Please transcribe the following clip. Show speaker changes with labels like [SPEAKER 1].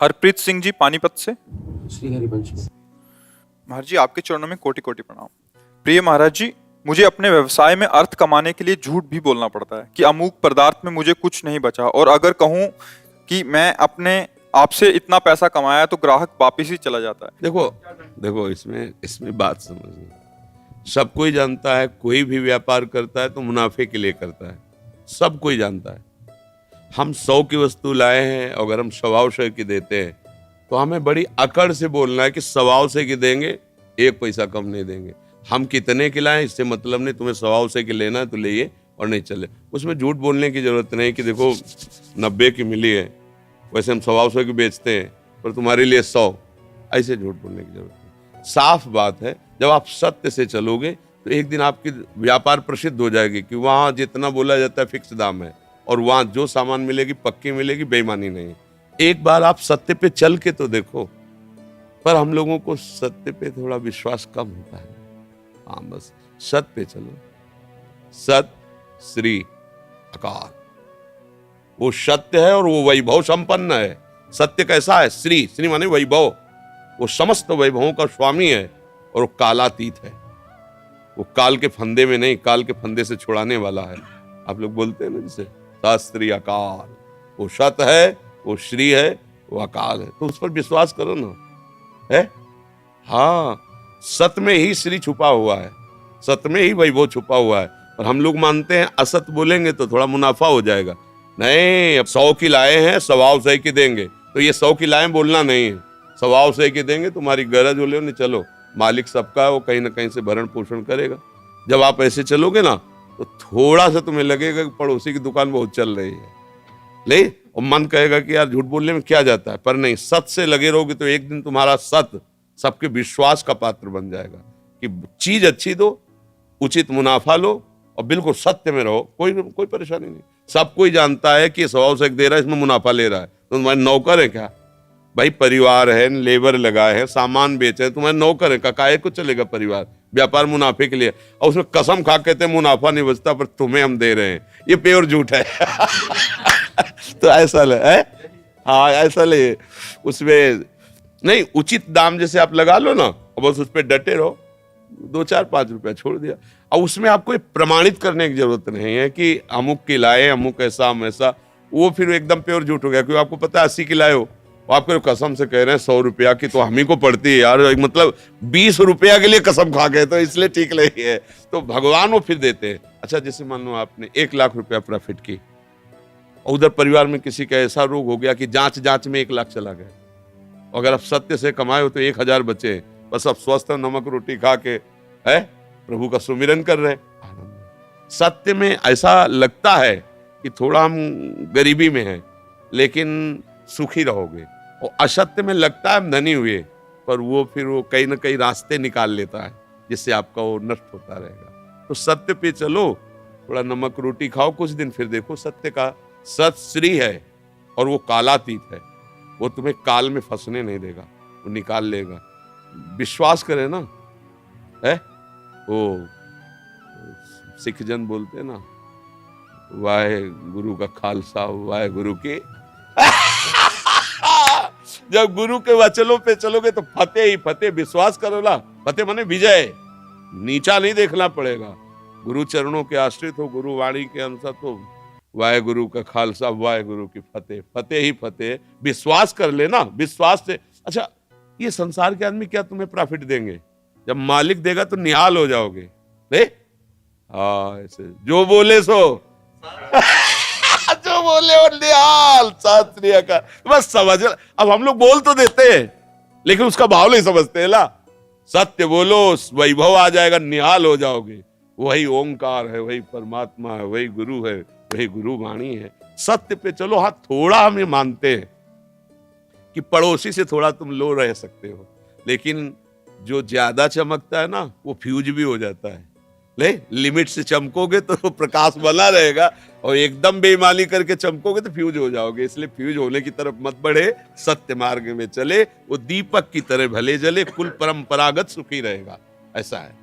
[SPEAKER 1] हरप्रीत सिंह जी पानीपत से।
[SPEAKER 2] श्री हरिवंश में।
[SPEAKER 1] महाराज जी आपके चरणों में कोटि कोटि प्रणाम। प्रिय महाराज जी, मुझे अपने व्यवसाय में अर्थ कमाने के लिए झूठ भी बोलना पड़ता है कि अमुक पदार्थ में मुझे कुछ नहीं बचा, और अगर कहूं कि मैं अपने आपसे इतना पैसा कमाया तो ग्राहक वापिस ही चला जाता है।
[SPEAKER 3] देखो देखो इसमें बात समझिए, सब कोई जानता है कोई भी व्यापार करता है तो मुनाफे के लिए करता है, सब कोई जानता है। हम 100 की वस्तु लाए हैं, अगर हम 125 की देते हैं तो हमें बड़ी अकड़ से बोलना है कि 125 की देंगे, 1 पैसा कम नहीं देंगे। हम कितने की लाए इससे मतलब नहीं, तुम्हें 125 की लेना है तो ले और नहीं चले। उसमें झूठ बोलने की जरूरत नहीं कि देखो 90 की मिली है, वैसे हम 125 की बेचते हैं पर तुम्हारे लिए 100, ऐसे झूठ बोलने की जरूरत नहीं। साफ बात है, जब आप सत्य से चलोगे तो एक दिन आपकी व्यापार प्रसिद्ध हो जाएगी कि वहाँ जितना बोला जाता है फिक्स दाम है, और वहाँ जो सामान मिलेगी पक्की मिलेगी, बेईमानी नहीं। एक बार आप सत्य पे चल के तो देखो। पर हम लोगों को सत्य पे थोड़ा विश्वास कम होता है। हाँ, बस सत्य पे चलो। सत श्री अकाल, वो सत्य है और वो वैभव संपन्न है। सत्य कैसा है? श्री, श्री माने वैभव, वो समस्त वैभवों का स्वामी है और वो कालातीत है। वो काल के फंदे में नहीं, काल के फंदे से छुड़ाने वाला है। आप लोग बोलते हैं ना जिसे शास्त्री अकाल, वो सत है, वो श्री है, वो अकाल है, तो उस पर विश्वास करो ना। है हाँ, सत में ही श्री छुपा हुआ है, सत में ही वैभव छुपा हुआ है। और हम लोग मानते हैं असत बोलेंगे तो थोड़ा मुनाफा हो जाएगा। नहीं, अब 100 की लाए हैं 125 की देंगे, तो ये 100 की लाए बोलना नहीं है, 125 की देंगे, तुम्हारी गरज हो ले नहीं, चलो मालिक सबका है, वो कहीं ना कहीं से भरण पोषण करेगा। जब आप ऐसे चलोगे ना तो थोड़ा सा तुम्हें लगेगा कि पड़ोसी की दुकान बहुत चल रही है, ले, और मन कहेगा कि यार झूठ बोलने में क्या जाता है। पर नहीं, सत से लगे रहोगे तो एक दिन तुम्हारा सत सबके विश्वास का पात्र बन जाएगा कि चीज अच्छी दो, उचित मुनाफा लो और बिल्कुल सत्य में रहो। कोई परेशानी नहीं। सब कोई जानता है कि 125 दे रहा है, इसमें मुनाफा ले रहा है, तो तुम्हारे नौकर है क्या भाई? परिवार है, लेबर लगाए हैं, सामान बेचे हैं, तुम्हारे नौकर है, काहे को चलेगा परिवार? व्यापार मुनाफे के लिए, और उसमें कसम खा कहते हैं मुनाफा नहीं बचता पर तुम्हें हम दे रहे हैं, ये प्योर झूठ है। तो ऐसा ले है? हाँ, ऐसा ले। उसमें नहीं, उचित दाम जैसे आप लगा लो ना और बस उस पर डटे रहो, 2, 4, 5 रुपया छोड़ दिया। और उसमें आपको प्रमाणित करने की जरूरत नहीं है कि अमुक की लाए, अमुक ऐसा, हम ऐसा, वो फिर एकदम प्योर झूठ हो गया। क्योंकि आपको पता है 80 की लाए हो, आपको कसम से कह रहे हैं 100 रुपया की तो हम ही को पड़ती है यार, मतलब 20 रुपया के लिए कसम खा गए तो इसलिए ठीक नहीं है। तो भगवान वो फिर देते हैं। अच्छा, जैसे मान लो आपने 1 लाख रुपया प्रॉफिट की और उधर परिवार में किसी का ऐसा रोग हो गया कि जांच में 1 लाख चला गया। अगर आप सत्य से कमाए हो तो 1000 बचे, बस आप स्वस्थ नमक रोटी खा के है प्रभु का सुमिरन कर रहे। सत्य में ऐसा लगता है कि थोड़ा हम गरीबी में हैं लेकिन सुखी रहोगे, और असत्य में लगता है हम धनी हुए, पर वो फिर वो कहीं ना कहीं रास्ते निकाल लेता है जिससे आपका वो नष्ट होता रहेगा। तो सत्य पे चलो, थोड़ा नमक रोटी खाओ कुछ दिन, फिर देखो सत्य का सत श्री है और वो कालातीत है, वो तुम्हें काल में फंसने नहीं देगा, वो निकाल लेगा। विश्वास करे ना। है वो सिख जन बोलते हैं ना, वाहे गुरु का खालसा, वाहे गुरु की। जब गुरु के वचनों पे चलोगे तो फतेह ही फतेह। विश्वास करो ना, फतेह माने विजय, नीचा नहीं देखना पड़ेगा। गुरु चरणों के आश्रित हो, गुरु वाणी के अनुसार, तो वाहे गुरु का खालसा, वाहे गुरु की फतेह, फतेह ही फतेह। विश्वास कर लेना, विश्वास से। अच्छा, ये संसार के आदमी क्या तुम्हें प्रॉफिट देंगे? जब मालिक देगा तो निहाल हो जाओगे। हाँ, ऐसे जो बोले सो जो बोले और निहाल, शास्त्रीय का बस समझ। अब हम लोग बोल तो देते हैं लेकिन उसका भाव नहीं समझते ना। सत्य बोलो, वैभव आ जाएगा, निहाल हो जाओगे। वही ओंकार है, वही परमात्मा है, वही गुरु है, वही गुरु वाणी है। सत्य पे चलो। हाँ, थोड़ा हम ये मानते हैं कि पड़ोसी से थोड़ा तुम लो रह सकते हो, लेकिन जो ज्यादा चमकता है ना वो फ्यूज भी हो जाता है। ले, लिमिट से चमकोगे तो प्रकाश बना रहेगा, और एकदम बेईमानी करके चमकोगे तो फ्यूज हो जाओगे। इसलिए फ्यूज होने की तरफ मत बढ़े, सत्य मार्ग में चले, वो दीपक की तरह भले जले, कुल परंपरागत सुखी रहेगा। ऐसा है।